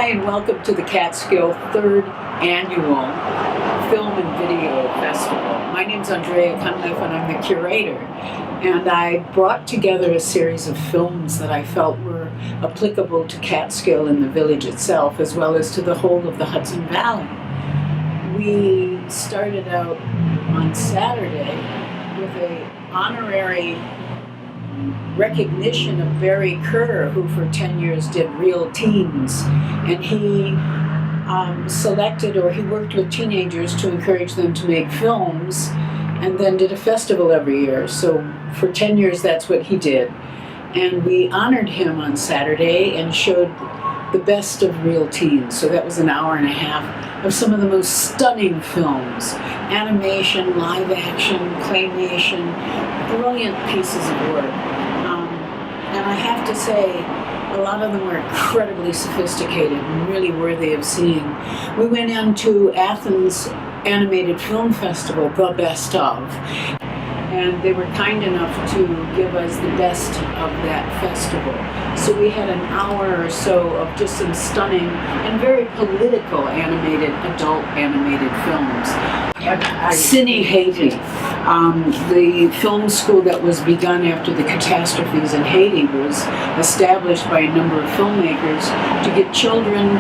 Hi, and welcome to the Catskill third annual Film and Video Festival. My name's Andrea Cunliffe, and I'm the curator. And I brought together a series of films that I felt were applicable to Catskill and the village itself, as well as to the whole of the Hudson Valley. We started out on Saturday with an honorary recognition of Barry Kerr, who for 10 years did Real Teens, and he he worked with teenagers to encourage them to make films, and then did a festival every year. So for 10 years that's what he did, and we honored him on Saturday and showed the best of Real Teens. So that was an hour and a half of some of the most stunning films, animation, live action, claymation, brilliant pieces of work. And I have to say, a lot of them were incredibly sophisticated and really worthy of seeing. We went into Athens Animated Film Festival, the best of, and they were kind enough to give us the best of that festival. So we had an hour or so of just some stunning and very political adult animated films. Cine Haiti, the film school that was begun after the catastrophes in Haiti, was established by a number of filmmakers to give children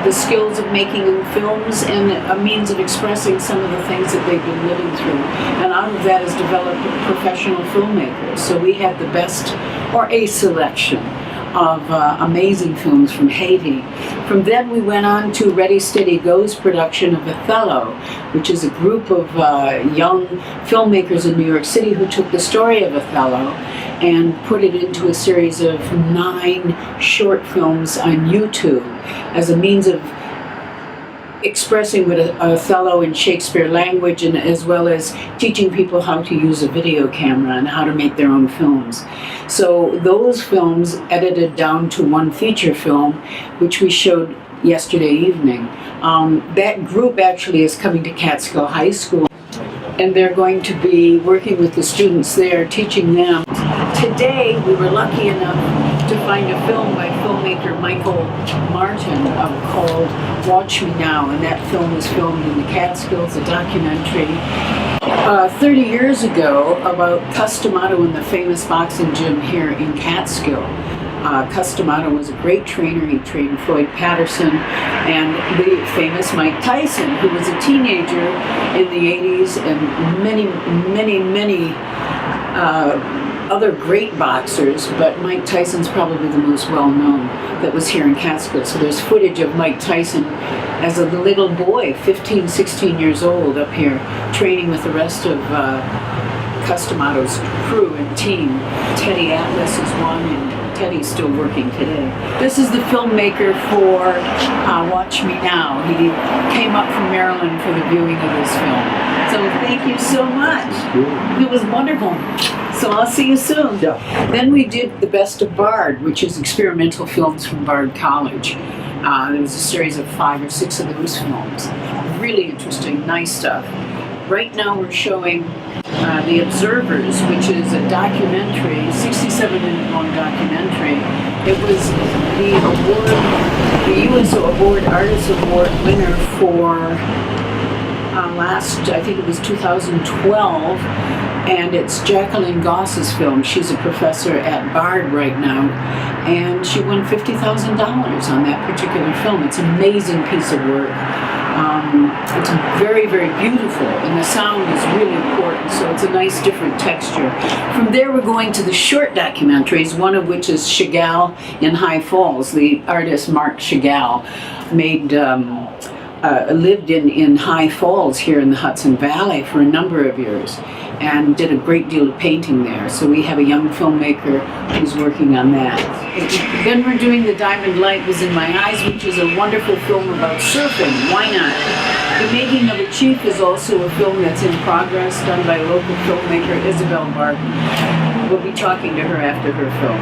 the skills of making films and a means of expressing some of the things that they've been living through. And out of that has developed professional filmmakers. So we had the best, or a selection, of amazing films from Haiti. From then we went on to Ready Steady Go's production of Othello, which is a group of young filmmakers in New York City who took the story of Othello and put it into a series of 9 short films on YouTube as a means of expressing what Othello in Shakespeare language, and as well as teaching people how to use a video camera and how to make their own films. So those films edited down to one feature film, which we showed yesterday evening. That group actually is coming to Catskill High School, and they're going to be working with the students there, teaching them. Today we were lucky enough to find a film by filmmaker Michael Martin called Watch Me Now, and that film was filmed in the Catskills, a documentary 30 years ago about Customato and the famous boxing gym here in Catskill. Customato was a great trainer. He trained Floyd Patterson and the famous Mike Tyson, who was a teenager in the 80s, and many other great boxers, but Mike Tyson's probably the most well-known that was here in Catskill. So there's footage of Mike Tyson as a little boy, 15, 16 years old, up here training with the rest of Customato's crew and team. Teddy Atlas is one, and Teddy's still working today. This is the filmmaker for Watch Me Now. He came up from Maryland for the viewing of this film. So thank you so much. It was wonderful. So I'll see you soon. Yeah. Then we did The Best of Bard, which is experimental films from Bard College. There was a series of 5 or 6 of those films. Really interesting, nice stuff. Right now we're showing The Observers, which is a documentary, 67-minute long documentary. It was the U.S. Award, Artist Award winner for I think it was 2012, and it's Jacqueline Goss's film. She's a professor at Bard right now, and she won $50,000 on that particular film. It's an amazing piece of work. It's very, very beautiful, and the sound is really important, so it's a nice different texture. From there we're going to the short documentaries, one of which is Chagall in High Falls. The artist Marc Chagall lived in High Falls here in the Hudson Valley for a number of years and did a great deal of painting there. So we have a young filmmaker who's working on that. Then we're doing The Diamond Light Was in My Eyes, which is a wonderful film about surfing. Why not? The Making of a Chief is also a film that's in progress, done by local filmmaker Isabel Barton. We'll be talking to her after her film.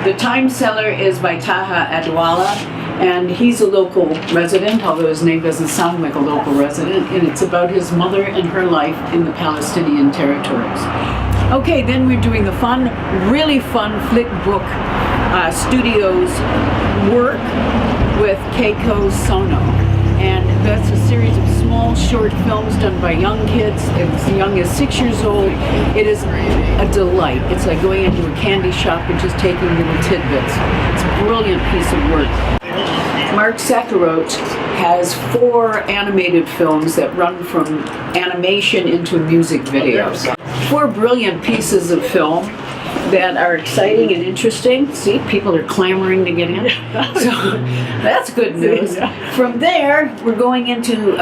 The Time Seller is by Taha Adwala, and he's a local resident, although his name doesn't sound like a local resident, and it's about his mother and her life in the Palestinian territories. Okay, then we're doing the really fun Flick Book Studios work, with Keiko Sono. And that's a series of small, short films done by young kids, as young as 6 years old. It is a delight. It's like going into a candy shop and just taking little tidbits. It's a brilliant piece of work. Mark Sakharov has 4 animated films that run from animation into music videos. 4 brilliant pieces of film that are exciting and interesting. See, people are clamoring to get in. So that's good news. From there, we're going into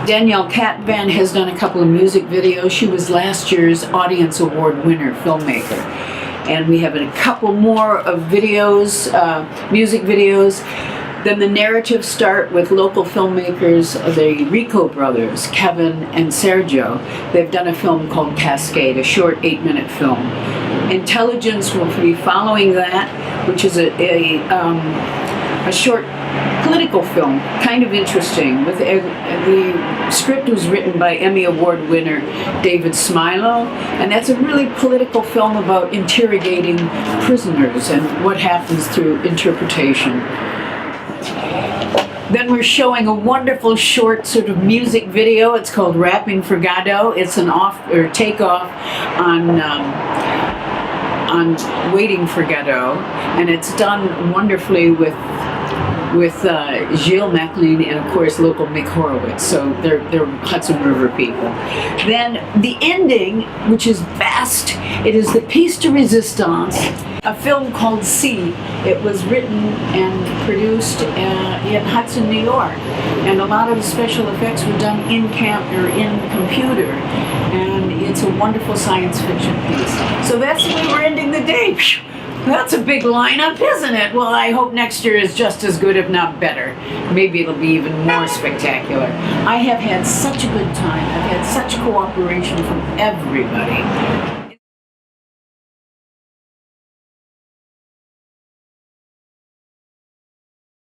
Danielle Katvan has done a couple of music videos. She was last year's Audience Award winner filmmaker. And we have a couple more of videos, music videos. Then the narratives start with local filmmakers, the Rico brothers, Kevin and Sergio. They've done a film called Cascade, a short 8-minute film. Intelligence will be following that, which is a short political film, kind of interesting. With the script was written by Emmy Award winner David Smilo, and that's a really political film about interrogating prisoners and what happens through interpretation. Then we're showing a wonderful short sort of music video. It's called Rapping for Godot. It's an takeoff on Waiting for Godot, and it's done wonderfully with Gilles MacLean and of course local Mick Horowitz. So they're Hudson River people. Then the ending, which is vast, it is the Piece de Resistance, a film called C. It was written and produced in Hudson, New York, and a lot of the special effects were done in computer, and it's a wonderful science fiction piece. So that's the way we're ending the day. That's a big lineup, isn't it? Well, I hope next year is just as good, if not better. Maybe it'll be even more spectacular. I have had such a good time. I've had such cooperation from everybody.